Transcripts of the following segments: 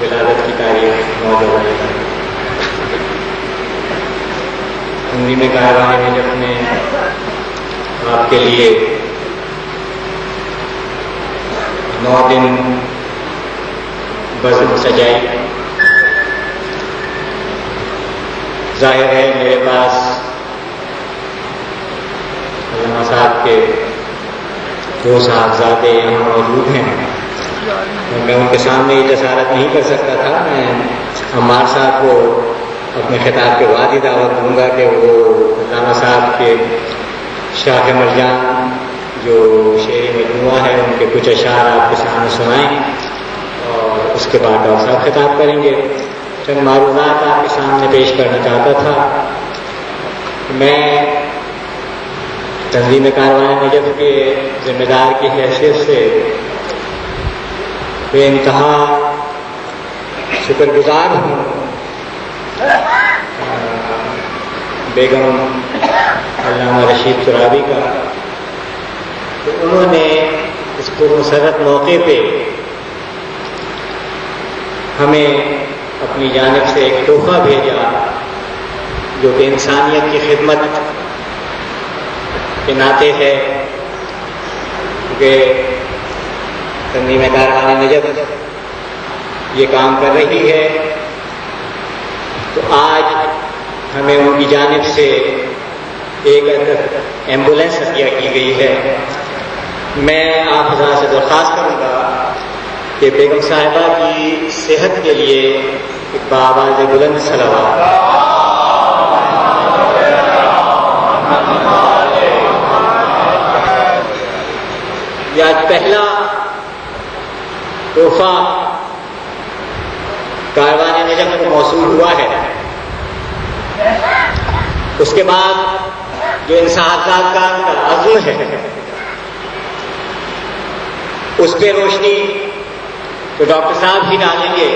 ولادت کی تاریخ 9 جولائی ہے۔ تنظیم کارروائی نے جب نے آپ کے لیے 9 دن بزم سجائی، ظاہر ہے میرے پاس علامہ صاحب کے 2 صاحبزادے یہاں موجود ہیں، میں ان کے سامنے یہ جسارت نہیں کر سکتا تھا۔ میں عمار صاحب کو اپنے خطاب کے بعد ہی دعوت دوں گا کہ وہ علامہ صاحب کے شاخ مرجان جو شعری مجموعہ ہے ان کے کچھ اشعار آپ کے سامنے سنائیں، اور اس کے بعد ڈاکٹر صاحب خطاب کریں گے۔ چند معلومات آپ کے سامنے پیش کرنا چاہتا تھا۔ میں تنظیم کارروائی نجف کے ذمہ دار کی حیثیت سے بے انتہا شکر گزار ہوں بیگم علامہ رشید ترابی کا، تو انہوں نے اس پرمسرت موقع پہ ہمیں اپنی جانب سے ایک تحفہ بھیجا جو کہ انسانیت کی خدمت کے ناطے ہے، کیونکہ تنظیم کارروائی نجف یہ کام کر رہی ہے، تو آج ہمیں ان کی جانب سے ایک ایمبولینس عطیہ کی گئی ہے۔ میں آپ حضرات سے درخواست کروں گا کہ بیگم صاحبہ کی صحت کے لیے ایک بآواز بلند صلوات۔ یہ آج پہلا تحفہ کارروائی نجف کو موصول ہوا ہے۔ اس کے بعد جو انصاف کا عزم ہے اس پہ روشنی تو ڈاکٹر صاحب ہی ڈالیں گے۔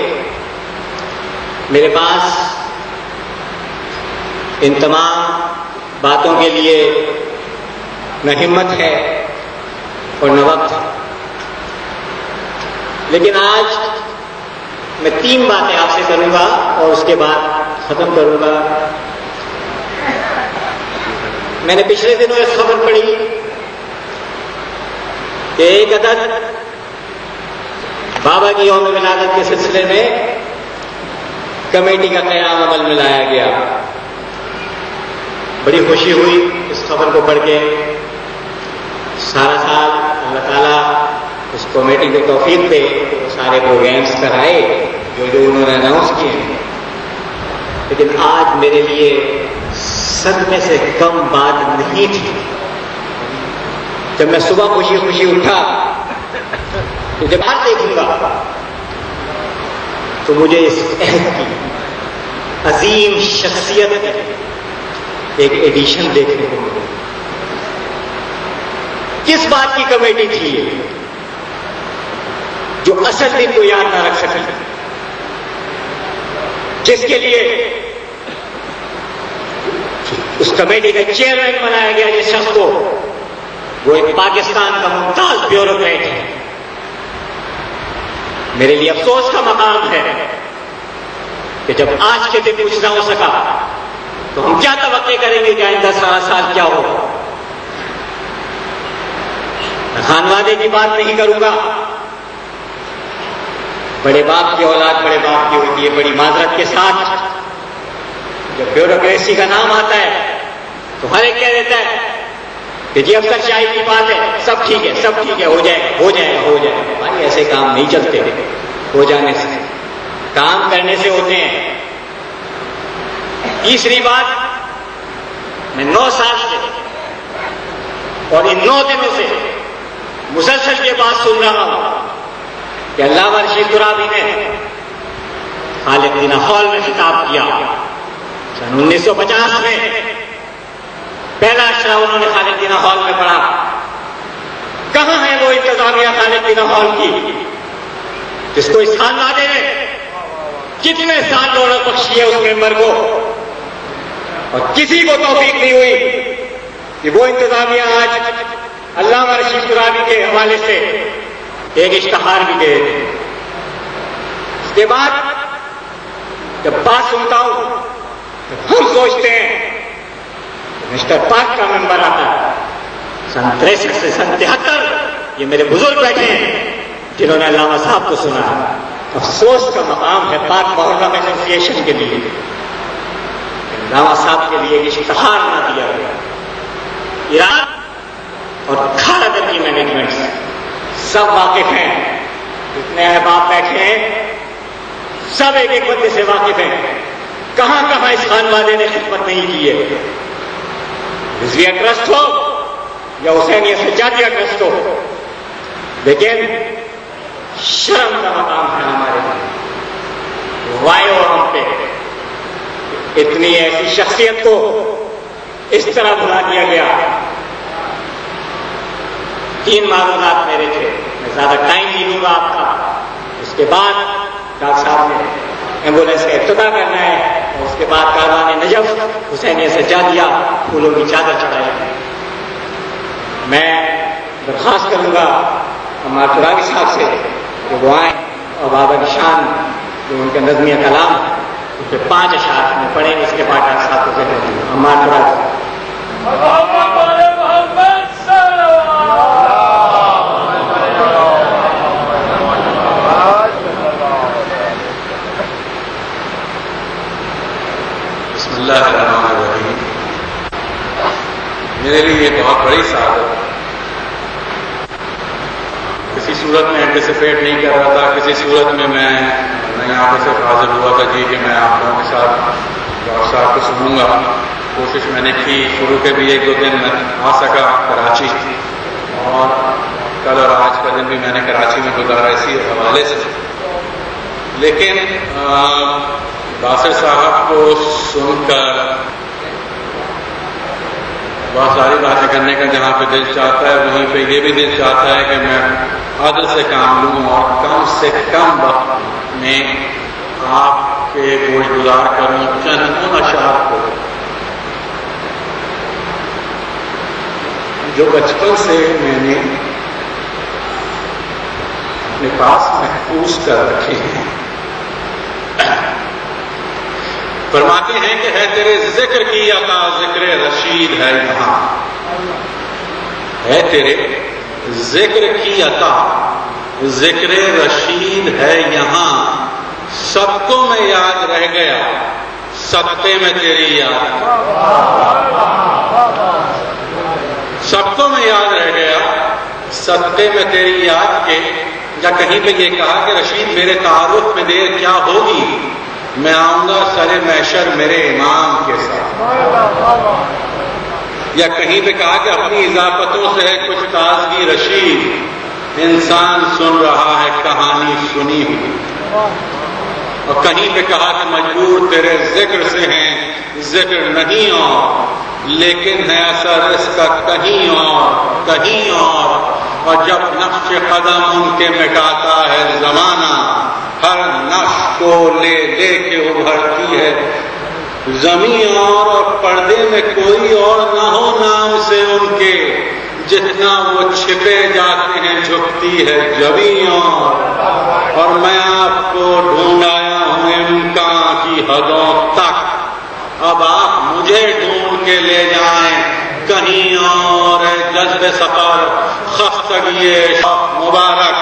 میرے پاس ان تمام باتوں کے لیے نہ ہمت ہے اور نہ وقت، لیکن آج میں 3 باتیں آپ سے کروں گا اور اس کے بعد ختم کروں گا۔ میں نے پچھلے دنوں ایک خبر پڑھی کہ ایک عدد بابا کی یوم ولادت کے سلسلے میں کمیٹی کا قیام عمل میں لایا گیا۔ بڑی خوشی ہوئی اس خبر کو پڑھ کے۔ سارا سال اللہ تعالیٰ اس کمیٹی کو توفیق دے سارے پروگرامس کرائے جو انہوں نے اناؤنس کیے ہیں، لیکن آج میرے لیے صدمے سے کم بات نہیں تھی جب میں صبح خوشی خوشی اٹھا تو جب باہر دیکھوں گا تو مجھے اس عہد کی عظیم شخصیت کی ایک ایڈیشن دیکھنے کو ملی۔ کس بات کی کمیٹی تھی یہ جو اصل دن کو یاد نہ رکھ سکی، جس کے لیے اس کمیٹی کا چیئرمین بنایا گیا جس شخص کو، وہ ایک پاکستان کا ممتاز بیوروکریٹ ہے۔ میرے لیے افسوس کا مقام ہے کہ جب آج کے دن کچھ نہ ہو سکا تو ہم کیا توقع کریں گے کہ آئندہ 10 سال کیا ہوگا۔ خانوادے کی بات نہیں کروں گا، بڑے باپ کی اولاد بڑے باپ کی ہوتی ہے۔ بڑی معذرت کے ساتھ جب بیوروکریسی کا نام آتا ہے تو ہر ایک کہہ دیتا ہے کہ جی افسر شاہی کی بات ہے، سب ٹھیک ہے، سب ٹھیک ہے، ہو جائے گا ہو جائے گا ہو جائے گا۔ بھائی ایسے کام نہیں چلتے، ہو جانے سے کام کرنے سے ہوتے ہیں۔ تیسری بات، میں 9 سال سے اور ان 9 دنوں سے مسلسل یہ بات سن رہا ہوں کہ علامہ رشید ترابی نے خالد دینہ ہال میں خطاب کیا۔ سن 1950 میں پہلا اشرا انہوں نے خالد دینہ ہال میں پڑھا۔ کہاں ہے وہ انتظامیہ خالد دینہ ہال کی جس کو اس خانوادے نے کتنے سال دولت بخشی ہے اس ممبر کو، اور کسی کو توفیق نہیں ہوئی کہ وہ انتظامیہ آج علامہ رشید ترابی کے حوالے سے ایک اشتہار بھی دے۔ کے بعد جب بات سنتا ہوں تو ہم سوچتے ہیں مسٹر پاک کا ممبر آتا ہے سن 63 سے سن 73 یہ میرے بزرگ بیٹھے ہیں جنہوں نے علامہ صاحب کو سنا. افسوس کا مقام ہے پاک محرم ایسوسی ایشن کے لیے علامہ صاحب کے لیے اشتہار نہ دیا گیا. ایران اور کھارا درگی مینجمنٹ سب واقف ہیں, جتنے احباب بیٹھے ہیں سب ایک ایک بندے سے واقف ہیں. کہاں کہاں اس خان والے نے خدمت نہیں کی ہے, رضویہ ٹرسٹ ہو یا حسینیہ سجادیہ ٹرسٹ ہو, لیکن شرم کا مقام ہے ہمارے لیے. وائے اور ہم پہ اتنی ایسی شخصیت کو اس طرح بلا دیا گیا. 3 معلومات میرے تھے, میں زیادہ ٹائم نہیں لوں گا آپ کا. اس کے بعد ڈاکٹر صاحب نے ایمبولینس کا افتتاح کرنا ہے اور اس کے بعد کاروان نجف حسینیہ سجادیہ پھولوں کی چادر چڑھائی. میں درخواست کروں گا عمار ترابی صاحب سے کہ وہ آئیں اور بابا نشان جو ان کا نظمیہ کلام ان کے 5 اشعار میں پڑھیں. اس کے بعد ڈاکٹر صاحب کو ذکر دوں گا. عمار ترابی بسم اللہ الرحمن الرحیم. میرے لیے یہ بہت بڑی سعادت, کسی صورت میں اینٹیسپیٹ نہیں کر رہا تھا, کسی صورت میں میں یہاں پہ صرف حاضر ہوا تھا کہ میں آپ لوگوں کے ساتھ ڈاکٹر صاحب کو سنوں گا. کوشش میں نے کی, شروع کے بھی 1-2 دن میں آ سکا کراچی, اور کل اور آج کا دن بھی میں نے کراچی میں گزارا اسی حوالے سے. لیکن باسر صاحب کو سن کر بہت ساری باتیں کرنے کا جہاں پہ دل چاہتا ہے, وہیں پہ یہ بھی دل چاہتا ہے کہ میں عدل سے کام لوں اور کم سے کم وقت میں آپ کے گوش گزار کروں چند ان اشعار کو جو بچپن سے میں نے اپنے پاس محفوظ کر رکھے ہیں. فرماتے ہیں کہ ہے تیرے ذکر کی عطا ذکر رشید ہے یہاں, ہے تیرے ذکر کی عطا ذکر رشید ہے یہاں. سب کو میں یاد رہ گیا سبتے میں تیری یاد, سب کو میں یاد رہ گیا سبتے میں تیری یاد کے. یا کہیں پہ یہ کہا کہ رشید میرے تعارف میں دیر کیا ہوگی, میں آؤں گا سر محشر میرے امام کے ساتھ. یا کہیں پہ کہا کہ اپنی اضافتوں سے ہے کچھ تازگی رشید, انسان سن رہا ہے کہانی سنی ہوئی. اور کہیں پہ کہا کہ مجبور تیرے ذکر سے ہیں ذکر نہیں اور, لیکن ہے اثر اس کا کہیں اور کہیں اور. اور جب نقش قدم ان کے مٹاتا ہے زمانہ, ہر نقش کو لے لے کے ابھرتی ہے زمین اور پردے میں کوئی اور نہ ہو نام سے ان کے, جتنا وہ چھپے جاتے ہیں جھکتی ہے جبیں اور میں آپ کو ڈھونڈ آیا ہوں امکان کی حدوں تک, اب آپ مجھے ڈھونڈ کے لے جائیں کہیں اور. جذب سفر خستگی مبارک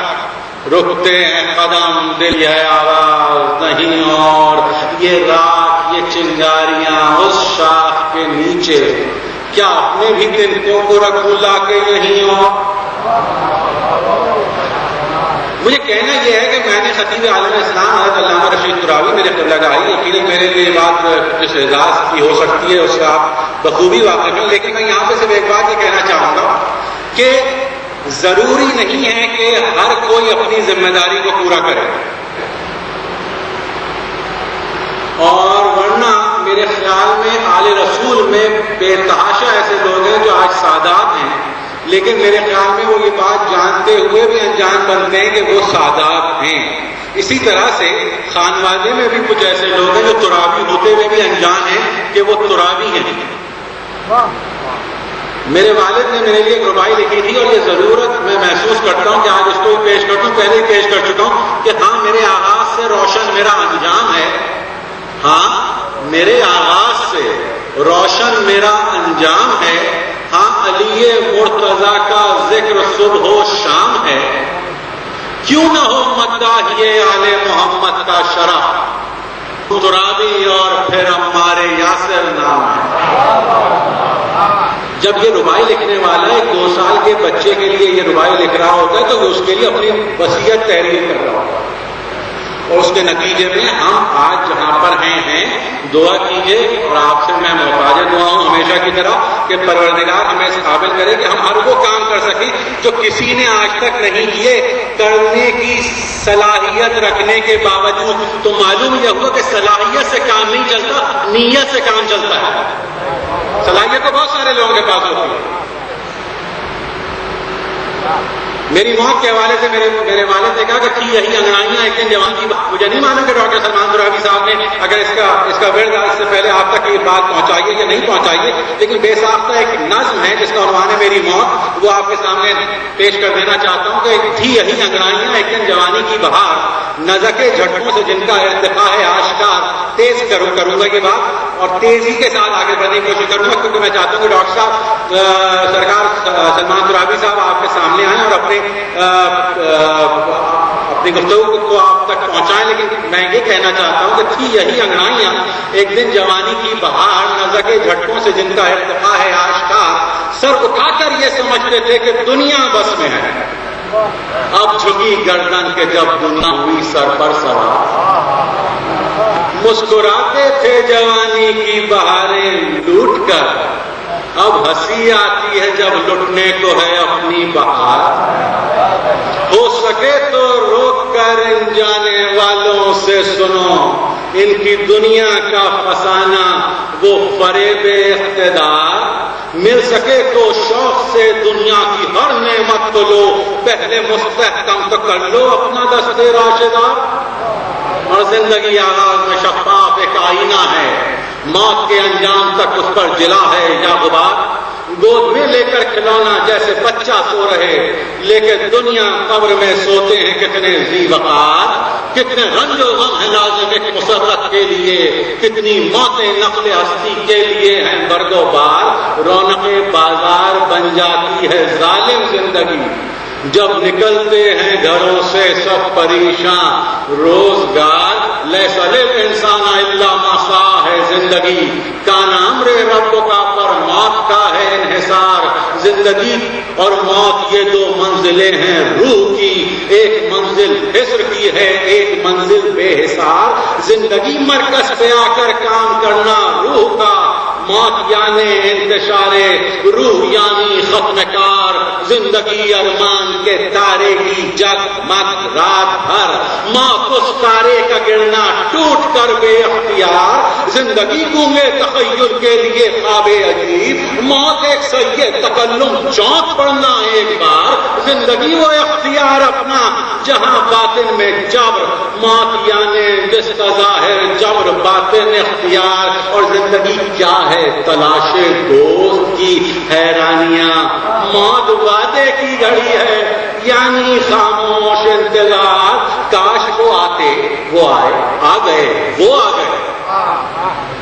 رکتے ہیں قدم, دل ہے آواز نہیں اور. یہ رات یہ چنگاریاں اس شاخ کے نیچے, کیا اپنے بھی تنکوں کو رکھوں لا کے یہیں اور. مجھے کہنا یہ ہے کہ میں نے خطیب عالم اسلام حضرت علامہ رشید ترابی میرے قبلہ گاہی, یقیناً میرے لیے بات جس اعزاز کی ہو سکتی ہے اس سے آپ بخوبی واقف ہیں, لیکن میں یہاں پہ صرف ایک بات یہ کہنا چاہوں گا کہ ضروری نہیں ہے کہ ہر کوئی اپنی ذمہ داری کو پورا کرے, اور ورنہ میرے خیال میں آل رسول میں بے تحاشا ایسے لوگ ہیں جو آج سادات ہیں, لیکن میرے خیال میں وہ یہ بات جانتے ہوئے بھی انجان بنتے ہیں کہ وہ سادات ہیں. اسی طرح سے خانوادے میں بھی کچھ ایسے لوگ ہیں جو ترابی ہوتے ہوئے بھی انجان ہیں کہ وہ ترابی ہیں. میرے والد نے میرے لیے ایک ربائی لکھی تھی, اور یہ ضرورت میں محسوس کرتا ہوں کہ آج اس کو پیش کر دوں, پہلے ہی پیش کر چکا ہوں کہ ہاں میرے آغاز سے روشن میرا انجام ہے. ہاں میرے آغاز سے روشن میرا انجام ہے. ہاں علی مرتضیٰ کا ذکر صبح و شام ہے. کیوں نہ ہو مداحیے آل محمد کا شرف ترابی اور پھر عمار یاسر نام ہے. جب یہ ربائی لکھنے والا ایک 2 سال کے بچے کے لیے یہ ربائی لکھ رہا ہوتا ہے تو وہ اس کے لیے اپنی وصیت تحریر کر رہا ہوتا ہے. اور اس کے نتیجے میں ہم آج جہاں پر ہیں دعا کیجیے. اور آپ سے میں محتاج دعا ہوں ہمیشہ کی طرح کہ پروردگار ہمیں اس قابل کرے کہ ہم ہر وہ کام کر سکیں جو کسی نے آج تک نہیں کیے. کرنے کی صلاحیت رکھنے کے باوجود تو معلوم یہ ہوا کہ صلاحیت سے کام نہیں چلتا, نیت سے کام چلتا ہے. صلاحیت تو بہت سارے لوگوں کے پاس ہوتی ہے. میری موت کے حوالے سے میرے والد نے کہا کہ تھی یہی انگڑائیاں ایک دن جوان کی. مجھے نہیں معلوم کہ ڈاکٹر سلمان ترابی صاحب نے اگر اس کا ورد اس سے پہلے آپ تک یہ بات پہنچائیے یا نہیں پہنچائیے, لیکن بے ساختہ ایک نظم ہے جس کا عنوان ہے میری موت, وہ آپ کے سامنے پیش کر دینا چاہتا ہوں کہ تھی یہی انگڑائیاں ایک دن جوانی کی بہار, نزکے جھٹکوں سے جن کا ارتفاع ہے آشکار. تیز کروں گا یہ بات اور تیزی کے ساتھ آگے بڑھنے کی کوشش کروں گا, کیونکہ میں چاہتا ہوں کہ ڈاکٹر صاحب سرکار سلمان ترابی صاحب آپ کے سامنے آئیں اور اپنی گفتگو کو آپ تک پہنچائیں. لیکن میں یہ کہنا چاہتا ہوں کہ تھی یہی انگڑائیاں ایک دن جوانی کی بہار, نزکے جھٹکوں سے جن کا ارتفاع ہے آشکار. سر اٹھا کر یہ سمجھتے تھے کہ دنیا بس میں ہے, اب جھکی گردن کے جب دنیا ہوئی سر پر سوار. مسکراتے تھے جوانی کی بہاریں لوٹ کر, اب ہنسی آتی ہے جب لٹنے کو ہے اپنی بہار. ہو سکے تو روک کر ان جانے والوں سے سنو, ان کی دنیا کا فسانہ وہ فریب اقتدار. مل سکے تو شوق سے دنیا کی ہر نعمت کو لو, پہلے مستحکم تو کر لو اپنا دستے راشدار. اور زندگی آغاز میں شفاف ایک آئینہ ہے, موت کے انجام تک اس پر جلا ہے یا غبار. گود میں لے کر کھلونا جیسے بچہ سو رہے, لیکن دنیا قبر میں سوتے ہیں کتنے ذی وقار. کتنے رنج و غم ہے لازم ایک مسرت کے لیے, کتنی موتیں نقل ہستی کے لیے ہیں برگ و بار. رونق بازار بن جاتی ہے ظالم زندگی, جب نکلتے ہیں گھروں سے سب پریشان. روزگار لیس للانسان الا ما سعی ہے زندگی, کان امر رب کا پر موت کا ہے انحصار. زندگی اور موت یہ 2 منزلیں ہیں روح کی, ایک منزل حسر کی ہے ایک منزل بے حسار. زندگی مرکز پہ آ کر کام کرنا روح کا, موت یعنی انتشار روح یعنی ختم کار. زندگی ارمان کے تارے کی جگمگ رات بھر, موت اس تارے کا گرنا ٹوٹ کر بے اختیار. زندگی گونگے تخیل کے لیے خواب عجیب, موت ایک سید تکلم چونک پڑنا ایک بار. زندگی وہ اختیار اپنا جہاں باطن میں جبر, موت یعنی جس کا ظاہر جبر باطن اختیار. اور زندگی کیا ہے تلاش دوست کی حیرانیاں, موت وعدے کی گھڑی ہے یعنی خاموش انتظار. کاش وہ آتے وہ آئے آ گئے وہ آ گئے,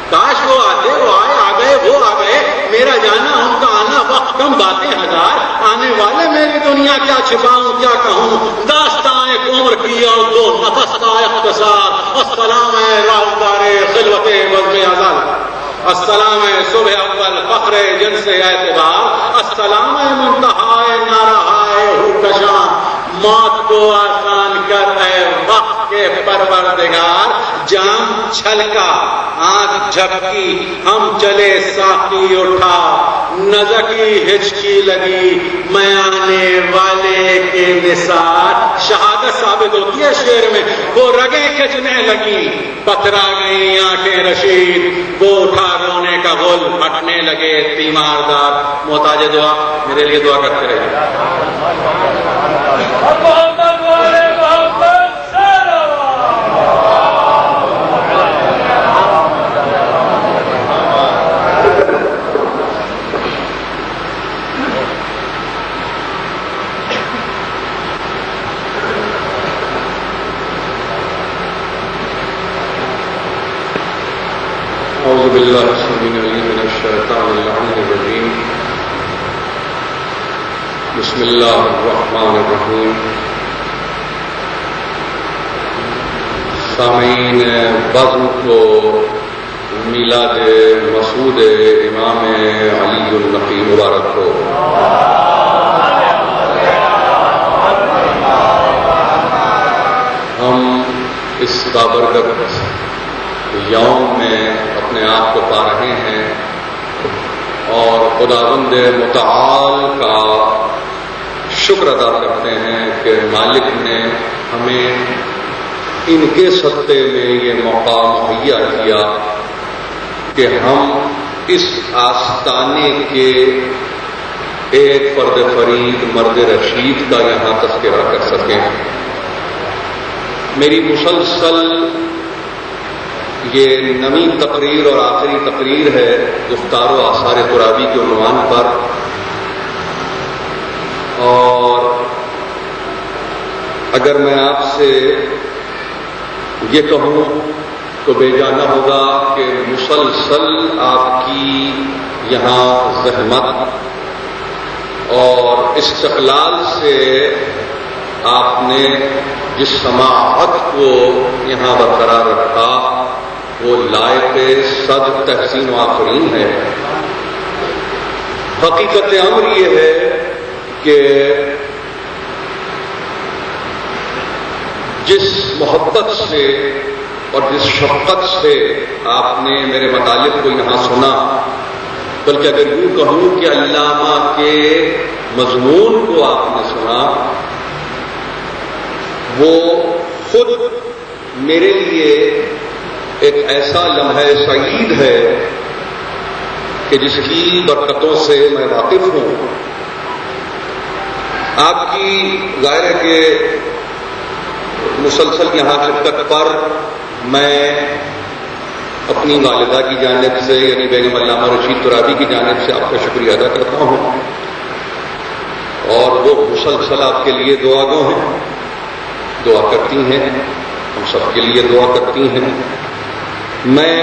کاش وہ آتے وہ آئے آ گئے وہ آ گئے. میرا جانا ان کا آنا وقت کم باتیں ہزار. آنے والے میری دنیا کیا چھپاؤں کیا کہوں, داستان ایک عمر کی اور 2 نفس کا اختصار. السلام ہے راہدار خلوت بزم ازل, السلام ہے صبح اول فخر جن سے اعتبار. السلام ہے منتہائے نارہائے ہوکشاں, موت کو آسان کر اے وقت کے پروردگار. جام چھلکا آنکھ جھپکی ہم چلے ساقی اٹھا, نزکی ہچکی لگی میں آنے والے کے نثار. شہادت ثابت ہوتی ہے شعر میں, وہ رگیں کھچنے لگی پتھرا گئی آنکھیں رشید, وہ اٹھا رونے کا غل ہٹنے لگے تیماردار. محتاج دعا میرے لیے دعا کرتے رہے. أعوذ بالله السميع العليم من الشيطان اللعين الرجيم بسم الله الرحمن الرحيم. سامعین بزم کو میلاد مسعود امام علی النقی مبارک ہو. ہم اس بابرکت یوم میں اپنے آپ کو پا رہے ہیں اور خداوند متعال کا شکر ادا کرتے ہیں کہ مالک نے ہمیں ان کے صدقے میں یہ موقع مہیا کیا کہ ہم اس آستانے کے ایک فرد فرید مرد رشید کا یہاں تذکرہ کر سکیں. میری مسلسل یہ نویں تقریر اور آخری تقریر ہے گفتار و آثار ترابی کے عنوان پر، اور اگر میں آپ سے یہ کہوں تو بے جانا ہوگا کہ مسلسل آپ کی یہاں زحمت اور استقلال سے آپ نے جس سماعت کو یہاں برقرار رکھا وہ لائق صد تحسین و آفرین ہے. حقیقت امر یہ ہے کہ جس محبت سے اور جس شفقت سے آپ نے میرے مطالب کو یہاں سنا، بلکہ اگر یوں کہوں کہ علامہ کے مضمون کو آپ نے سنا، وہ خود میرے لیے ایک ایسا لمحہ سعید ہے کہ جس کی برکتوں سے میں واقف ہوں. آپ کی ظاہر ہے کہ مسلسل یہاں شرکت پر میں اپنی والدہ کی جانب سے یعنی بیگم علامہ رشید ترابی کی جانب سے آپ کا شکریہ ادا کرتا ہوں، اور وہ مسلسل آپ کے لیے دعا گو ہیں، دعا کرتی ہیں، ہم سب کے لیے دعا کرتی ہیں. میں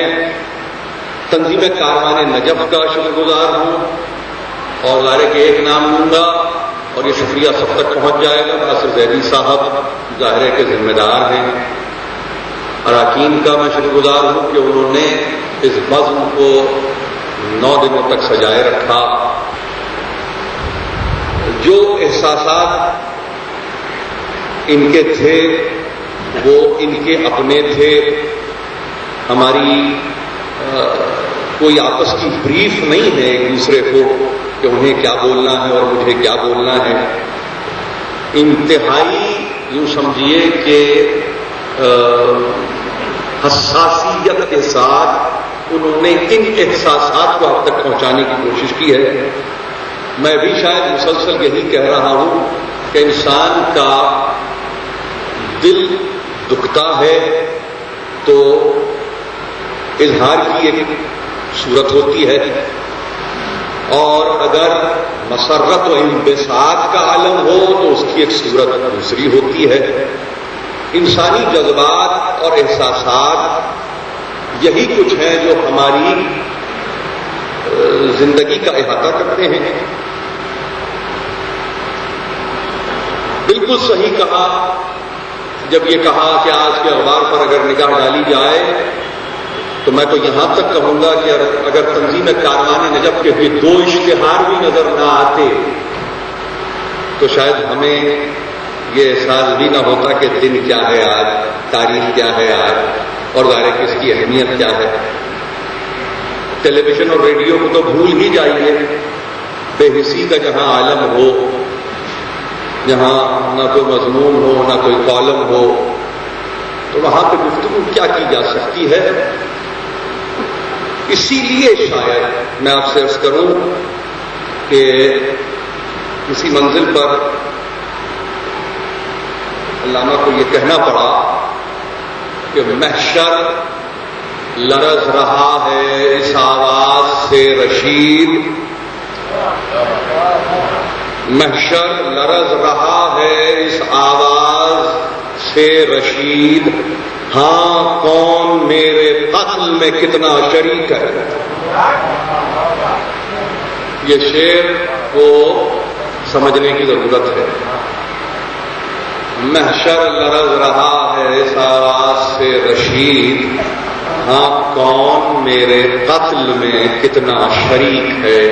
تنظیم کاروان نجف کا شکر گزار ہوں، اور ظاہر کہ ایک نام لوں گا اور یہ شکریہ سب تک پہنچ جائے گا. ناصر زیدی صاحب ظاہر کے ذمہ دار ہیں. اراکین کا میں شکر گزار ہوں کہ انہوں نے اس بزم کو 9 دنوں تک سجائے رکھا. جو احساسات ان کے تھے وہ ان کے اپنے تھے. ہماری کوئی آپس کی بریف نہیں ہے ایک دوسرے کو کہ انہیں کیا بولنا ہے اور مجھے کیا بولنا ہے. انتہائی یوں سمجھیے کہ حساسیت کے ساتھ انہوں نے ان احساسات کو اب تک پہنچانے کی کوشش کی ہے. میں بھی شاید مسلسل یہی کہہ رہا ہوں کہ انسان کا دل دکھتا ہے تو اظہار کی ایک صورت ہوتی ہے، اور اگر مسرت و انبساط کا عالم ہو تو اس کی ایک صورت دوسری ہوتی ہے. انسانی جذبات اور احساسات یہی کچھ ہیں جو ہماری زندگی کا احاطہ کرتے ہیں. بالکل صحیح کہا جب یہ کہا کہ آج کے اخبار پر اگر نگاہ ڈالی جائے تو میں تو یہاں تک کہوں گا کہ اگر تنظیم کاروان نجف کے بھی 2 اشتہار بھی نظر نہ آتے تو شاید ہمیں یہ احساس بھی نہ ہوتا کہ دن کیا ہے آج، تاریخ کیا ہے آج، اور ظاہر کہ اس کی اہمیت کیا ہے. ٹیلی ویژن اور ریڈیو کو تو بھول ہی جائیے. بے حسی کا جہاں عالم ہو، جہاں نہ کوئی مضمون ہو نہ کوئی کالم ہو، تو وہاں پہ گفتگو کیا کی جا سکتی ہے. اسی لیے شاید میں آپ سے عرض کروں کہ کسی منزل پر علامہ کو یہ کہنا پڑا کہ محشر لرز رہا ہے اس آواز سے رشید، محشر لرز رہا ہے اس آواز سے رشید، ہاں کون میرے قتل میں کتنا شریک ہے. یہ شعر کو سمجھنے کی ضرورت ہے. محشر لرز رہا ہے ساراس سے رشید، ہاں کون میرے قتل میں کتنا شریک ہے.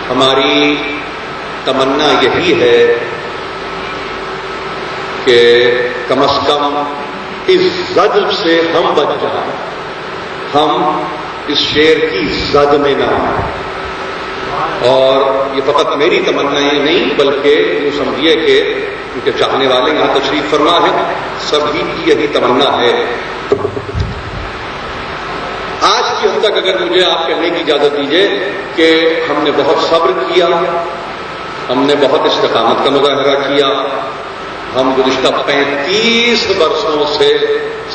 ہماری تمنا یہی ہے کہ کم از کم اس زد سے ہم بچ جائیں، ہم اس شعر کی زد میں نہ آئیں. اور یہ فقط میری تمنا یہ نہیں بلکہ یہ سمجھیے کہ ان کے چاہنے والے یہاں تشریف فرما ہے، سبھی کی یہی تمنا ہے. آج کی حد تک اگر مجھے آپ کہنے کی اجازت دیجیے کہ ہم نے بہت صبر کیا، ہم نے بہت استقامت کا مظاہرہ کیا، ہم گزشتہ 35 برسوں سے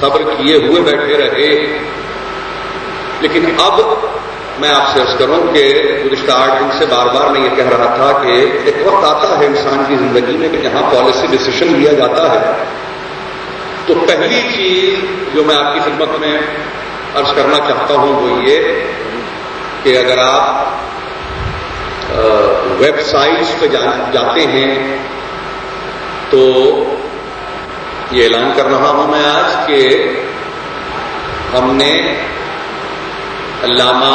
صبر کیے ہوئے بیٹھے رہے. لیکن اب میں آپ سے عرض کروں کہ گزشتہ 8 دن سے بار بار میں یہ کہہ رہا تھا کہ ایک وقت آتا ہے انسان کی زندگی میں کہ جہاں پالیسی ڈیسیشن لیا جاتا ہے تو پہلی چیز جو میں آپ کی خدمت میں عرض کرنا چاہتا ہوں وہ یہ کہ اگر آپ ویب سائٹس پہ جاتے ہیں تو یہ اعلان کر رہا ہوں میں آج کہ ہم نے علامہ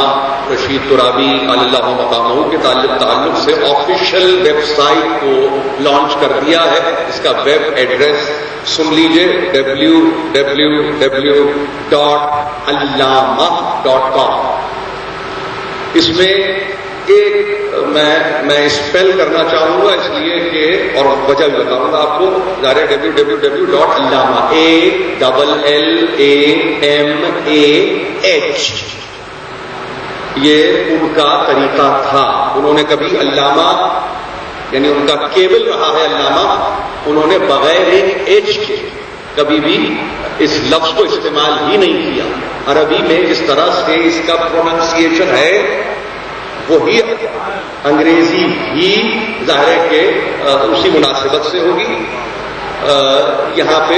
رشید ترابی اللہ مقامہ کے تعلق سے آفیشیل ویب سائٹ کو لانچ کر دیا ہے. اس کا ویب ایڈریس سن لیجئے www.allama.com. اس میں ایک میں اسپیل کرنا چاہوں گا اس لیے کہ اور وجہ بھی بتاؤں گا آپ کو. ظاہر www.allama ALLAMAH یہ ان کا طریقہ تھا. انہوں نے کبھی علامہ یعنی ان کا کیبل رہا ہے علامہ، انہوں نے بغیر ایک ایچ کے کبھی بھی اس لفظ کو استعمال ہی نہیں کیا. عربی میں جس طرح سے اس کا پروننسیشن ہے وہی انگریزی بھی ظاہر ہے کہ اسی مناسبت سے ہوگی. یہاں پہ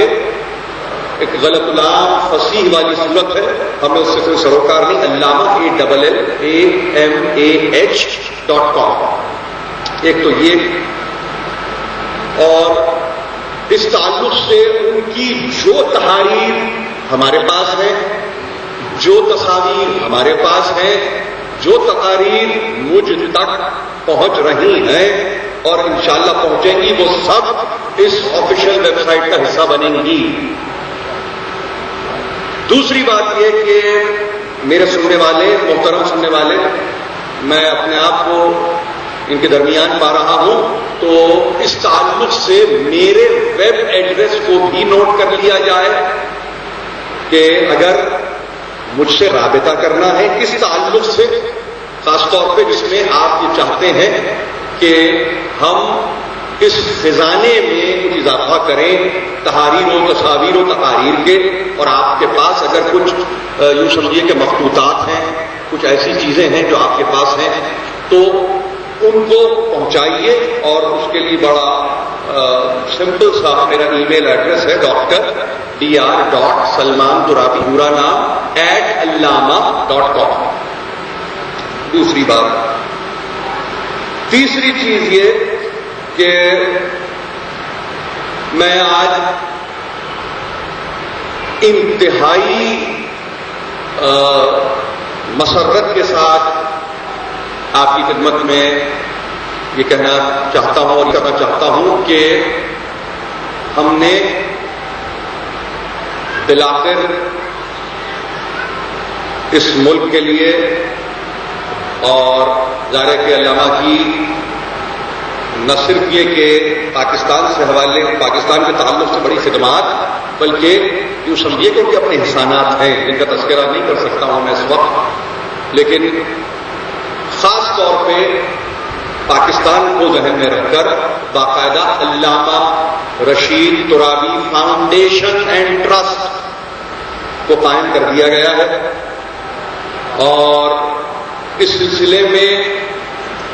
ایک غلط لام فصیح والی صورت ہے، ہمیں اس سے کوئی سروکار نہیں. علامہ ALLAMAH.com. ایک تو یہ، اور اس تعلق سے ان کی جو تحاریر ہمارے پاس ہے، جو تصاویر ہمارے پاس ہیں، جو تقاریر مجھ تک پہنچ رہی ہیں اور انشاءاللہ پہنچیں گی، وہ سب اس آفیشیل ویب سائٹ کا حصہ بنیں گی. دوسری بات یہ کہ میرے سننے والے، محترم سننے والے، میں اپنے آپ کو ان کے درمیان پا رہا ہوں، تو اس تعلق سے میرے ویب ایڈریس کو بھی نوٹ کر لیا جائے کہ اگر مجھ سے رابطہ کرنا ہے اس تعلق سے، خاص طور پہ جس میں آپ یہ چاہتے ہیں کہ ہم اس خزانے میں کچھ اضافہ کریں تحاریر و تصاویر و تقاریر کے، اور آپ کے پاس اگر کچھ یوں سمجھیے کہ مخطوطات ہیں، کچھ ایسی چیزیں ہیں جو آپ کے پاس ہیں، تو ان کو پہنچائیے. اور اس کے لیے بڑا سمپل سا میرا ای میل ایڈریس ہے dr.salman.turabi پورا نام @allama.com. دوسری بات. تیسری چیز یہ کہ میں آج انتہائی مسرت کے ساتھ آپ کی خدمت میں یہ کہنا چاہتا ہوں اور کرنا چاہتا ہوں کہ ہم نے بالآخر اس ملک کے لیے اور ظاہر ہے کہ علامہ کی نہ صرف یہ کہ پاکستان سے حوالے، پاکستان کے تعلق سے بڑی خدمات، بلکہ یوں سمجھیے کہ ان کے اپنے احسانات ہیں جن کا تذکرہ نہیں کر سکتا ہوں میں اس وقت، لیکن خاص طور پہ پاکستان کو ذہن میں رکھ کر باقاعدہ علامہ رشید ترابی فاؤنڈیشن اینڈ ٹرسٹ کو قائم کر دیا گیا ہے. اور اس سلسلے میں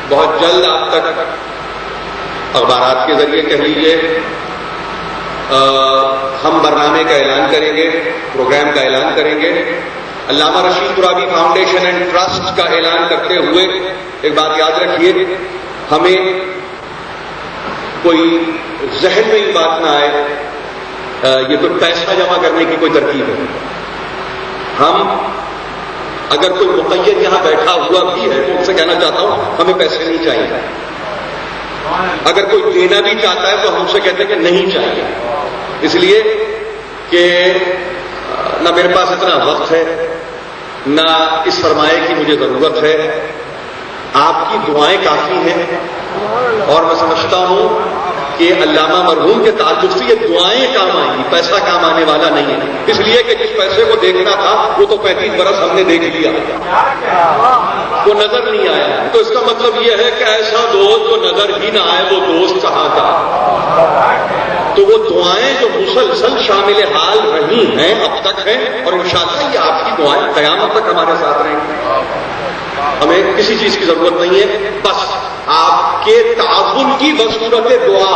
بہت جلد آپ تک اخبارات کے ذریعے کہہ لیجیے ہم برنامے کا اعلان کریں گے، پروگرام کا اعلان کریں گے. علامہ رشید ترابی فاؤنڈیشن اینڈ ٹرسٹ کا اعلان کرتے ہوئے ایک بات یاد رکھیے، ہمیں کوئی ذہن میں یہ بات نہ آئے یہ کوئی پیسہ جمع کرنے کی کوئی ترکیب ہے. ہم اگر کوئی مقید یہاں بیٹھا ہوا بھی ہے تو ان سے کہنا چاہتا ہوں ہمیں پیسے نہیں چاہیے. اگر کوئی دینا بھی چاہتا ہے تو ہم سے کہتے ہیں کہ نہیں چاہیے، اس لیے کہ نہ میرے پاس اتنا وقت ہے، نہ اس سرمایہ کی مجھے ضرورت ہے. آپ کی دعائیں کافی ہیں، اور میں سمجھتا ہوں کہ علامہ مرحوم کے تعلق سے یہ دعائیں کام آئیں گی، پیسہ کام آنے والا نہیں ہے. اس لیے کہ جس پیسے کو دیکھنا تھا وہ تو 35 برس ہم نے دیکھ لیا، وہ نظر نہیں آیا. تو اس کا مطلب یہ ہے کہ ایسا دوست جو نظر ہی نہ آئے وہ دوست کہاں کا. تو وہ دعائیں جو مسلسل شامل حال رہی ہیں اب تک ہیں، اور انشاءاللہ یہ آپ کی دعائیں قیامت تک ہمارے ساتھ رہیں گی. ہمیں کسی چیز کی ضرورت نہیں ہے، بس آپ کے تعاون کی بصورت دعا.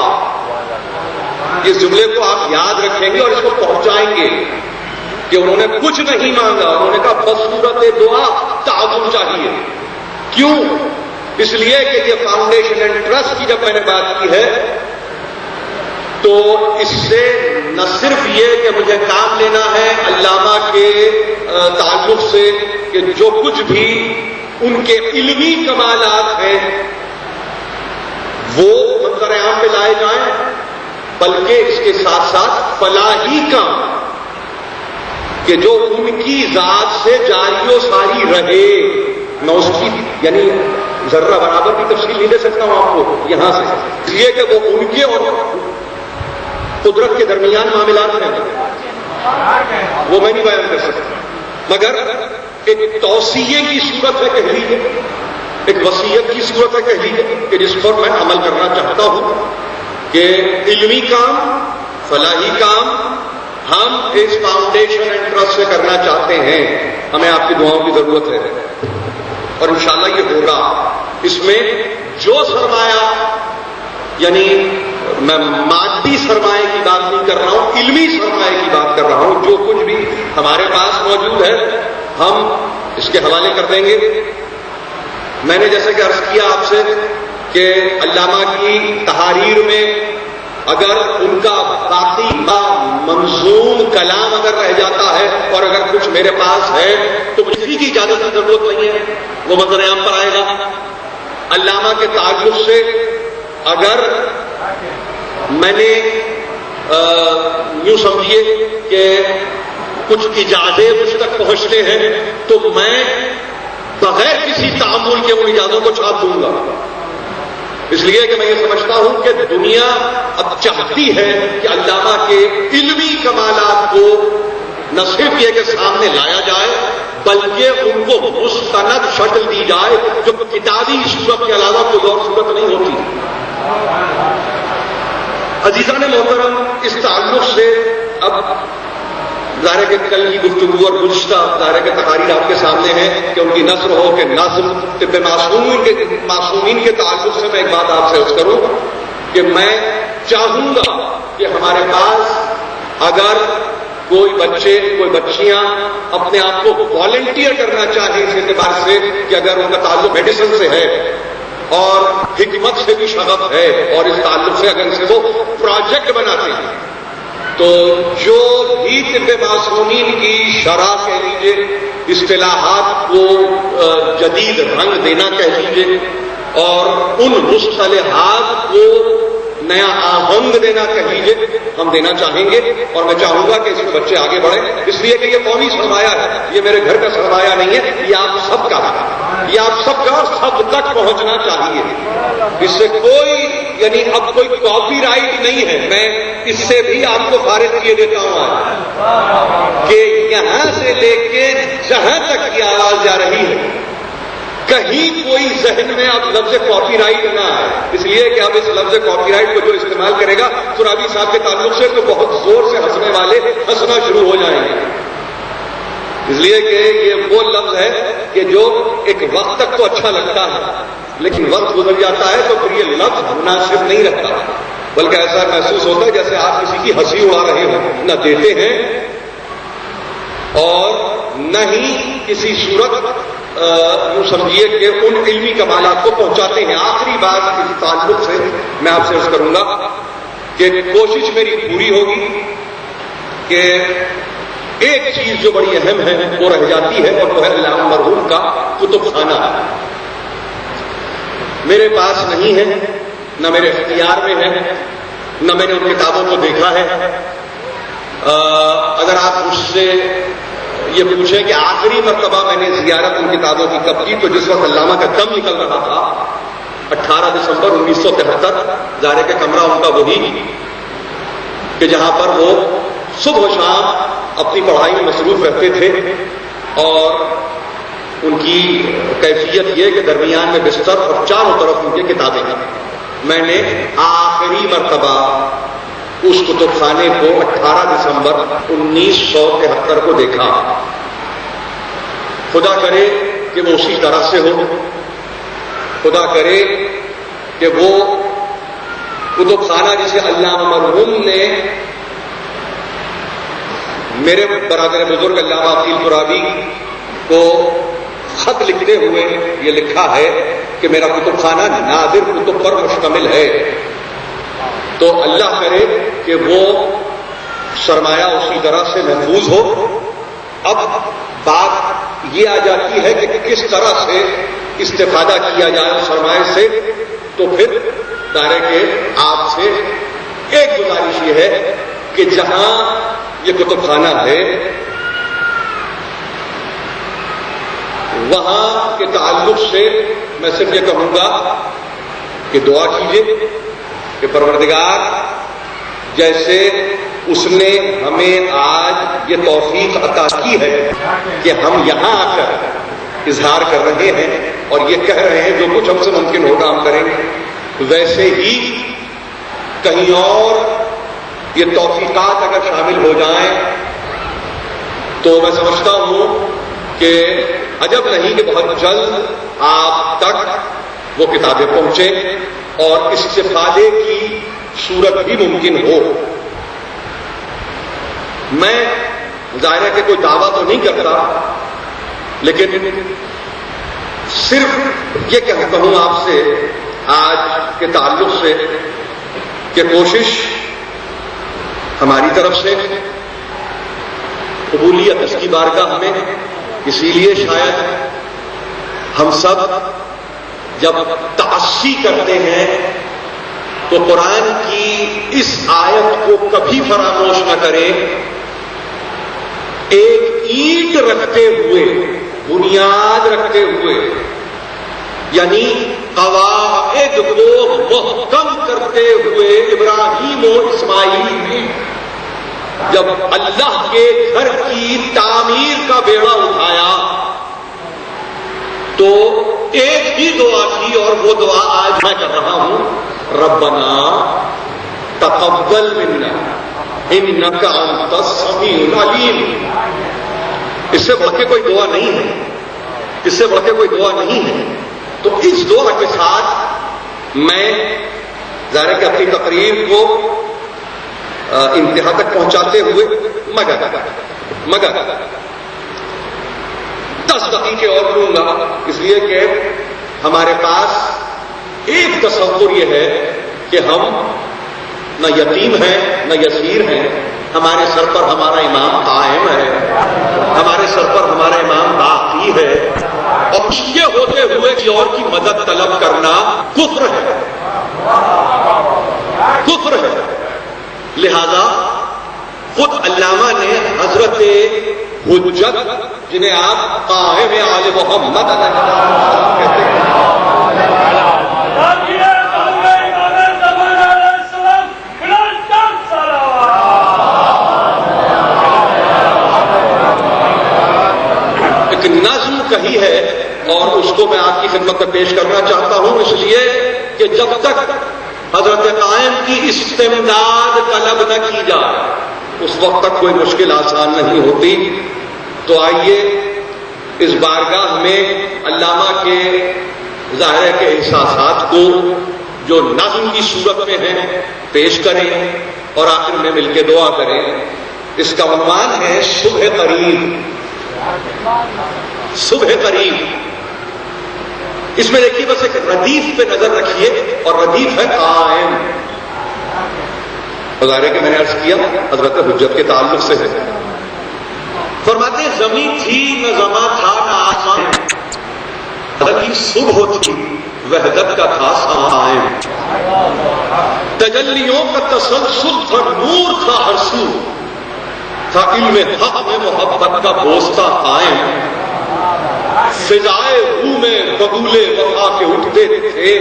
اس جملے کو آپ یاد رکھیں گے اور اس کو پہنچائیں گے کہ انہوں نے کچھ نہیں مانگا، انہوں نے کہا بصورت دعا تعاون چاہیے. کیوں؟ اس لیے کہ یہ فاؤنڈیشن اینڈ ٹرسٹ کی جب میں نے بات کی ہے تو اس سے نہ صرف یہ کہ مجھے کام لینا ہے علامہ کے تعلق سے کہ جو کچھ بھی ان کے علمی کمالات ہیں وہ منظر عام پہ لائے جائیں، بلکہ اس کے ساتھ ساتھ فلاحی کام کہ جو ان کی ذات سے جاری و ساری رہے. میں اس کی یعنی ذرہ برابر کی تفصیل نہیں دے سکتا ہوں آپ کو یہاں سے، اس لیے کہ وہ ان کے اور قدرت کے درمیان معاملات ہیں، وہ میں نہیں بیان کر سکتا. مگر ایک توصیے کی صورت ہے کہہ لیجیے، ایک وصیت کی صورت ہے کہہ لیجیے کہ جس پر میں عمل کرنا چاہتا ہوں کہ علمی کام، فلاحی کام ہم اس فاؤنڈیشن اینڈ ٹرسٹ سے کرنا چاہتے ہیں. ہمیں آپ کی دعاؤں کی ضرورت ہے اور انشاءاللہ یہ ہوگا. اس میں جو سرمایہ، یعنی میں مادی سرمایہ کی بات نہیں کر رہا ہوں، علمی سرمایہ کی بات کر رہا ہوں، جو کچھ بھی ہمارے پاس موجود ہے ہم اس کے حوالے کر دیں گے. میں نے جیسے کہ عرض کیا آپ سے کہ علامہ کی تحاریر میں اگر ان کا باقی منظوم کلام اگر رہ جاتا ہے اور اگر کچھ میرے پاس ہے تو مجھے کسی کی اجازت کی ضرورت نہیں ہے، وہ منظر عام پر آئے گا. علامہ کے تعلق سے اگر میں نے یوں سمجھیے کہ کچھ اجازے مجھ تک پہنچتے ہیں تو میں بغیر کسی تعامل کے ان اجازتوں کو چھاپ دوں گا. اس لیے کہ میں یہ سمجھتا ہوں کہ دنیا اب چاہتی ہے کہ علامہ کے علمی کمالات کو نہ صرف یہ کہ سامنے لایا جائے بلکہ ان کو مستند شکل دی جائے جو کتابی صورت کے علاوہ کوئی اور صورت نہیں ہوتی. عزیزان محترم، اس تعلق سے اب ظاہر کہ کل کی گفتگو اور گزشتہ ظاہر کہ تقاریر آپ کے سامنے ہیں کہ ان کی نثر ہو کہ نظم طب معصومین کے تعلق سے میں ایک بات آپ سے عرض کروں کہ میں چاہوں گا کہ ہمارے پاس اگر کوئی بچے، کوئی بچیاں اپنے آپ کو والنٹیئر کرنا چاہیں اس اعتبار سے کہ اگر ان کا تعلق میڈیسن سے ہے اور حکمت سے بھی شغف ہے اور اس تعلق سے اگر اسے وہ پروجیکٹ بناتے ہیں تو جو بھی طب معصومین کی شرح کہہ لیجیے، اصطلاحات کو جدید رنگ دینا کہہ لیجیے اور ان مصطلحات کو نیا آہنگ دینا کہہ لیجیے، ہم دینا چاہیں گے. اور میں چاہوں گا کہ اس میں بچے آگے بڑھیں، اس لیے کہ یہ قومی سرمایہ ہے، یہ میرے گھر کا سرمایہ نہیں ہے، یہ آپ سب کا ہے، یہ آپ سب کا سب تک پہنچنا چاہیے. اس سے کوئی یعنی اب کوئی کاپی رائٹ نہیں ہے. میں اس سے بھی آپ کو فارغ کیے دیتا ہوں کہ یہاں سے لے کے جہاں تک کی آواز جا رہی ہے کہیں کوئی ذہن میں اب لفظ کاپی رائٹ نہ آئے. اس لیے کہ اب اس لفظ کاپی رائٹ کو جو استعمال کرے گا ترابی صاحب کے تعلق سے تو بہت زور سے ہنسنے والے ہنسنا شروع ہو جائیں گے. اس لیے کہ یہ وہ لفظ ہے کہ جو ایک وقت تک تو اچھا لگتا ہے لیکن وقت گزر جاتا ہے تو پھر یہ لفظ مناسب نہیں رکھتا. بلکہ ایسا محسوس ہوتا ہے جیسے آپ کسی کی ہنسی اڑا رہے ہوں. نہ دیتے ہیں اور نہ ہی کسی صورت یوں سمجھیے کہ ان علمی کمالات کو پہنچاتے ہیں. آخری بات اس تعلق سے میں آپ سے عرض کروں گا کہ کوشش میری پوری ہوگی کہ ایک چیز جو بڑی اہم ہے وہ رہ جاتی ہے، اور وہ ہے علامہ مرحوم کا کتب خانہ. میرے پاس نہیں ہے، نہ میرے اختیار میں ہے، نہ میں نے ان کتابوں کو دیکھا ہے. اگر آپ مجھ سے یہ پوچھیں کہ آخری مرتبہ میں نے زیارت ان کتابوں کی کب کی، تو جس وقت علامہ کا دم نکل رہا تھا 18 دسمبر 1973. ظاہر کے کمرہ ان کا وہی کہ جہاں پر وہ صبح و شام اپنی پڑھائی میں مصروف رہتے تھے، اور ان کی کیفیت یہ کہ درمیان میں بستر اور چاروں طرف ان کی کتابیں ہیں. میں نے آخری مرتبہ اس کتب خانے کو 18 دسمبر 1973 کو دیکھا. خدا کرے کہ وہ اسی طرح سے ہو، خدا کرے کہ وہ کتب خانہ جسے علامہ مرحوم نے میرے برادر بزرگ علامہ عقیل ترابی کو خط لکھتے ہوئے یہ لکھا ہے کہ میرا کتب خانہ نادر کتب پر مشتمل ہے. تو اللہ کرے کہ وہ سرمایہ اسی طرح سے محفوظ ہو. اب بات یہ آ جاتی ہے کہ کس طرح سے استفادہ کیا جائے اس سرمایہ سے. تو پھر دائرے کے آپ سے ایک گزارش یہ ہے کہ جہاں یہ کتب خانہ ہے وہاں کے تعلق سے میں صرف یہ کہوں گا کہ دعا کیجیے کہ پروردگار جیسے اس نے ہمیں آج یہ توفیق عطا کی ہے کہ ہم یہاں آ کر اظہار کر رہے ہیں اور یہ کہہ رہے ہیں جو کچھ ہم سے ممکن ہوگا ہم کریں گے، ویسے ہی کہیں اور یہ توفیقات اگر شامل ہو جائیں تو میں سمجھتا ہوں کہ عجب نہیں کہ بہت جلد آپ تک وہ کتابیں پہنچیں اور استفادے کی صورت بھی ممکن ہو. میں ظاہر ہے کہ کوئی دعویٰ تو نہیں کرتا، لیکن صرف یہ کہتا ہوں آپ سے آج کے تعلق سے کہ کوشش ہماری طرف سے، قبولیت اس کی بارگاہ میں. اسی لیے شاید ہم سب جب تعصی کرتے ہیں تو قرآن کی اس آیت کو کبھی فراموش نہ کریں. ایک اینٹ رکھتے ہوئے، بنیاد رکھتے ہوئے، یعنی قواعد کو محکم کرتے ہوئے ابراہیم و اسماعیل نے جب اللہ کے گھر کی تعمیر کا بیڑا اٹھایا تو ایک ہی دعا کی، اور وہ دعا آج میں کر رہا ہوں، ربنا تقبل منا انک انت السمیع العلیم. اس سے بڑھ کے کوئی دعا نہیں ہے، اس سے بڑھ کے کوئی دعا نہیں ہے. تو اس دعا کے ساتھ میں ظاہر کہ اپنی تقریر کو انتہا تک پہنچاتے ہوئے مگر 10 دقیقے اور لوں گا، اس لیے کہ ہمارے پاس ایک تصور یہ ہے کہ ہم نہ یتیم ہیں نہ یسیر ہیں. ہمارے سر پر ہمارا امام قائم ہے، ہمارے سر پر ہمارا امام باقی ہے، اور یہ ہوتے ہوئے کسی اور کی مدد طلب کرنا کفر ہے، کفر ہے. لہذا خود علامہ نے حضرت حجت جنہیں آپ قائم آل محمد کہتے ہیں، ایک نظم کہی ہے اور اس کو میں آپ کی خدمت میں پیش کرنا چاہتا ہوں، اس لیے کہ جب تک حضرت قائم کی استمداد طلب نہ کی جائے اس وقت تک کوئی مشکل آسان نہیں ہوتی. تو آئیے اس بارگاہ میں علامہ کے ظاہر کے احساسات کو جو نظم کی صورت میں ہیں پیش کریں اور آخر میں مل کے دعا کریں. اس کا عنوان ہے صبح قریب. صبح قریب. اس میں دیکھیے بس ایک ردیف پہ نظر رکھیے اور ردیف ہے قائم. بظاہر کہ میں نے عرض کیا حضرت حجت کے تعلق سے ہے. فرماتے ہیں زمین تھی نہ زماں تھا نہ آسمان، حالانکہ صبح تھی وحدت کا تھا قائم. تجلیوں کا تسلسل تھا، نور تھا ہر سو، تھا علم حق میں محبت کا بوسہ قائم. فضائے روح میں ببولے وفا کے اٹھتے تھے،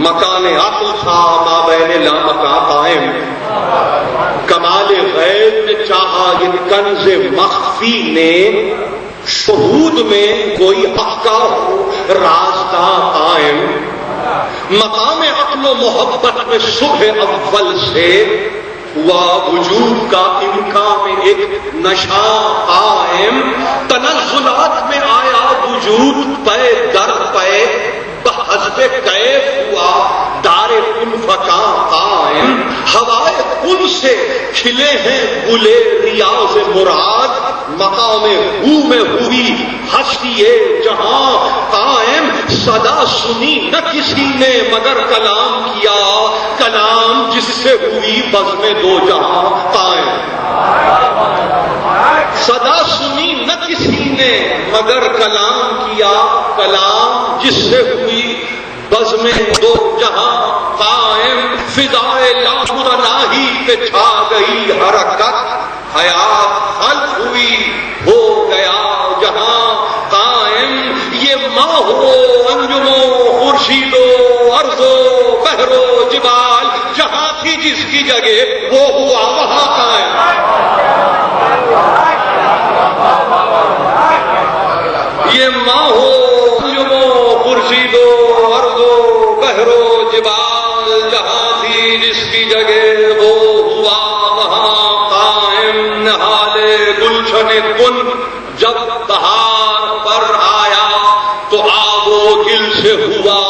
مکان عقل تھا مابین لامکان قائم. کمال غیب نے چاہا یہ کنز مخفی نے، شہود میں کوئی حق کا ہو راستہ قائم. مقام عقل و محبت میں صبح اول سے ہوا وجود کا امکان میں ایک نشا قائم. تنزلات میں آیا وجود پے در پے، بحسب کیف ہوا دار انفقا قائم. ہوائے ان سے کھلے ہیں گلے ریاض مراد، مقام ہو میں ہوئی ہستی جہاں قائم. صدا سنی نہ کسی نے مگر کلام کیا، کلام جس سے ہوئی بزم دو جہاں قائم. صدا سنی نہ کسی نے مگر کلام کیا، کلام جس سے ہوئی بزم دو جہاں قائم. فضائے لاہی پہ چھا گئی حرکت، حیات خلق ہوئی ہو گیا جہاں قائم. یہ ماہ ہو انجمو خورشید و ارض و بحر و جبال، جہاں تھی جس کی جگہ وہ ہوا وہاں قائم. یہ ماہ ہو انجمو خورشید و ارض و بحر و جبال، جہاں تھی جس کی جگہ وہ ہوا وہاں قائم. نہال گلشن کن جب بہار پر آیا تو آب و گل سے ہوا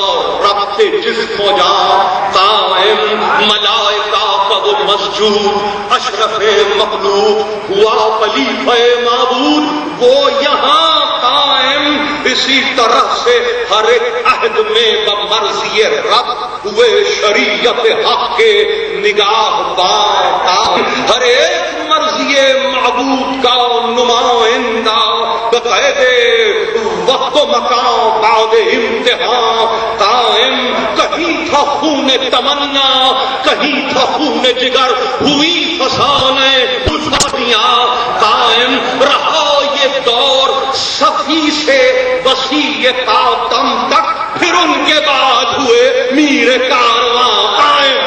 ربط جسم و جان قائم. ملائکہ کا وہ مسجود اشرف مخلوق ہوا خلیفہ معبود وہ یہاں قائم. اسی طرح سے ہر ایک عہد میں بمرضی رب ہوئے شریعت حق کے نگاہ بان. ہر ایک مرضی معبود کا نمائندہ بقید وقت و مقام بعد امتحان قائم. کہیں تھا خون تمنا کہیں تھا خون جگر، ہوئی فسانے الفادیاں قائم. رہا یہ دور صفی سے وسیع خاتم تک، پھر ان کے بعد ہوئے میر کارواں قائم.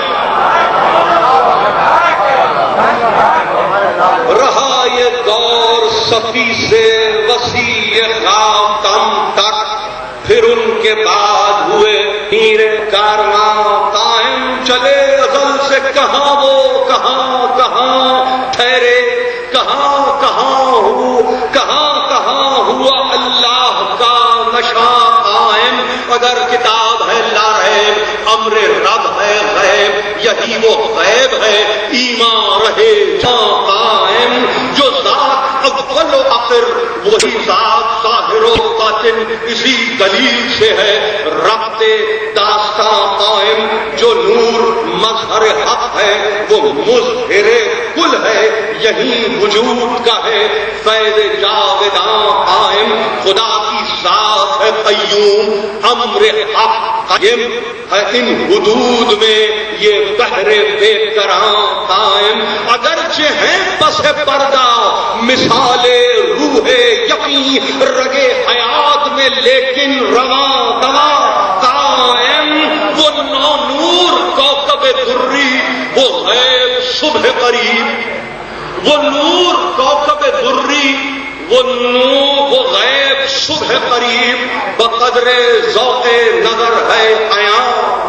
رہا یہ دور صفی سے وسیع خاتم تک، پھر ان کے بعد ہوئے میر کارواں قائم. چلے ازل سے کہاں وہ کہاں کہاں ٹھہرے، کہاں کہاں ہو کہاں کہاں ہوا اللہ کا نشا قائم. اگر کتاب ہے لا ریب امر رب ہے غیب، یہی وہ غیب ہے ایمان رہے جاں قائم. جو ذات اول و آخر وہی ذات ظاہر و باطن، اسی دلیل سے ہے ربط داستان قائم. جو نور مظہر حق ہے وہ مظہر کل ہے، یہی وجود کا ہے فیض جاوداں قائم. خدا کی ذات ہے قیوم، امر حق قائم ہے ان حدود میں یہ بحر بے قرار قائم. اگرچہ ہیں پس پردہ مثال روح یقین رگے حیات میں، لیکن رواں دواں قائم. وہ نو نور کوكب دری وہ غیب صبح قریب، وہ نور کوكب دری وہ نور وہ غیب صبح قریب. بقدر ذوق نظر ہے عیاں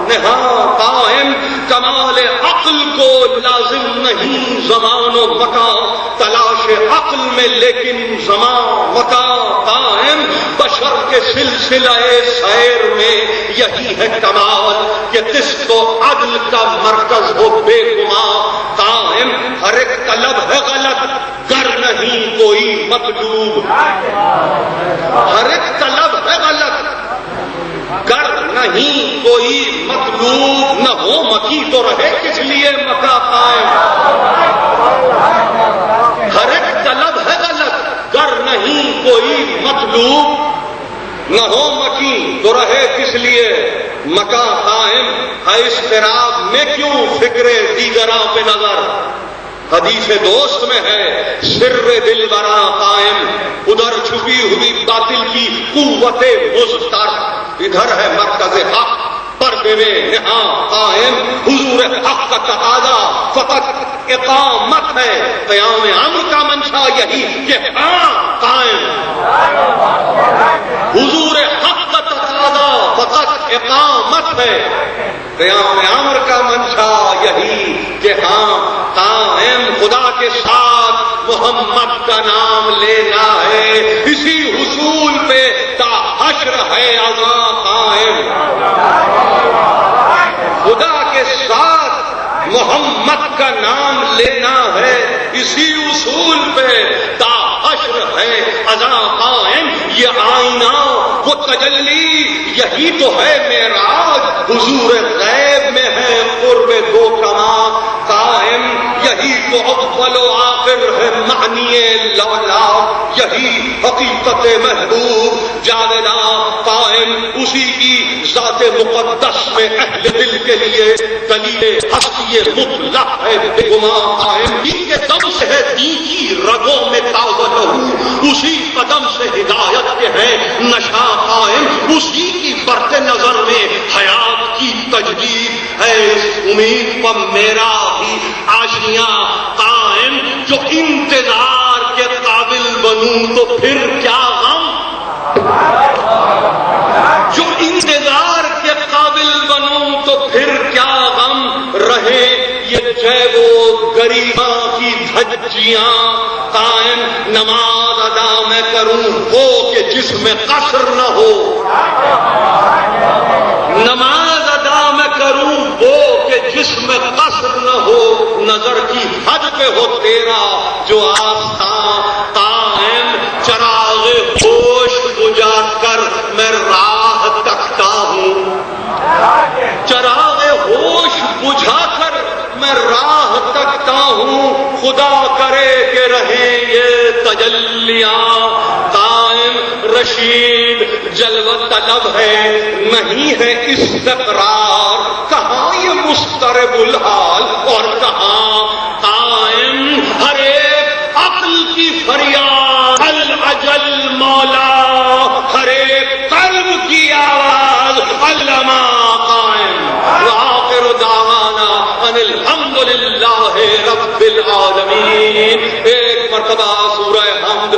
نہاں قائم. کمال عقل کو لازم نہیں زمان و مکان، تلاش عقل میں لیکن زمان مکان قائم. بشر کے سلسلہ سیر میں یہی ہے کمال کہ قسط و عدل کا مرکز ہو بے گمان قائم، ہر ایک طلب ہے غلط گر نہیں کوئی مطلوب، ہر ایک طلب ہے غلط گر نہیں کوئی مطلوب، نہ ہو مکی تو رہے کس لیے مکا قائم، ہر ایک طلب ہے غلط گر نہیں کوئی مطلوب، نہ ہو مکی تو رہے کس لیے مکا قائم، ہے اضطراب میں کیوں فکر دیگراں پہ نظر، حدیث دوست میں ہے سر دل برا قائم، ادھر چھپی ہوئی باطل کی قوت مضطر، ادھر ہے مرکز حق پردے میں نہاں قائم، حضور حق کا تقاضا فقط اقامت ہے، قیام امر کا منشا یہی کہ ہاں قائم، حضور حق کا تقاضا فقط اقامت ہے، قیام امر کا منشا یہی کہ ہاں قائم، خدا کے ساتھ محمد کا نام لینا ہے، اسی حصول پہ تا حشر ہے اذاں قائم، خدا کے ساتھ محمد کا نام لینا ہے، اسی اصول پہ تا حشر ہے اذاں قائم، یہ آئینہ وہ تجلی یہی تو ہے معراج، حضور غیب میں ہے قرب دو کماں قائم، یہی تو اول و آخر ہے معنی لولا، یہی حقیقت محبوب جاویدہ قائم، اسی کی ذات مقدس میں اہل دل کے لیے دلیل ہستی مطلق ہے بے گماں قائم، دین کے دم سے ہے دین کی رگوں میں تازہ لہو، اسی قدم سے ہدایت کے ہیں نشا قائم، اسی کی برق نظر میں حیات کی تجدید ہے، اس امید پر میرا بھی آشیاں قائم، جو انتظار کے قابل بنوں تو پھر کیا غم، جو انتظار کے قابل بنوں تو پھر کیا غم، رہے یہ جیب و گریباں کی دھجیاں قائم، نماز ادا میں کروں وہ کہ جس میں قصر نہ ہو، نماز ادا میں کروں وہ کہ جس میں قصر نہ ہو، نظر کی حد پہ ہو تیرا جو آستاں قائم، چراغ ہوش بجھا کر میں راہ تکتا ہوں، چراغ ہوش بجھا کر میں راہ تکتا ہوں، خدا کرے کہ رہیں یہ تجلیاں قائم، رشید جلوہ طلب ہے نہیں ہے استقرار، کہاں یہ مضطرب الحال اور کہاں قائم، ہر ایک عقل کی فریاد الاجل مولا، ہر ایک قلب کی آواز علما قائم، وآخر دعوانا ان الحمدللہ رب العالمین، ایک مرتبہ سورہ حمد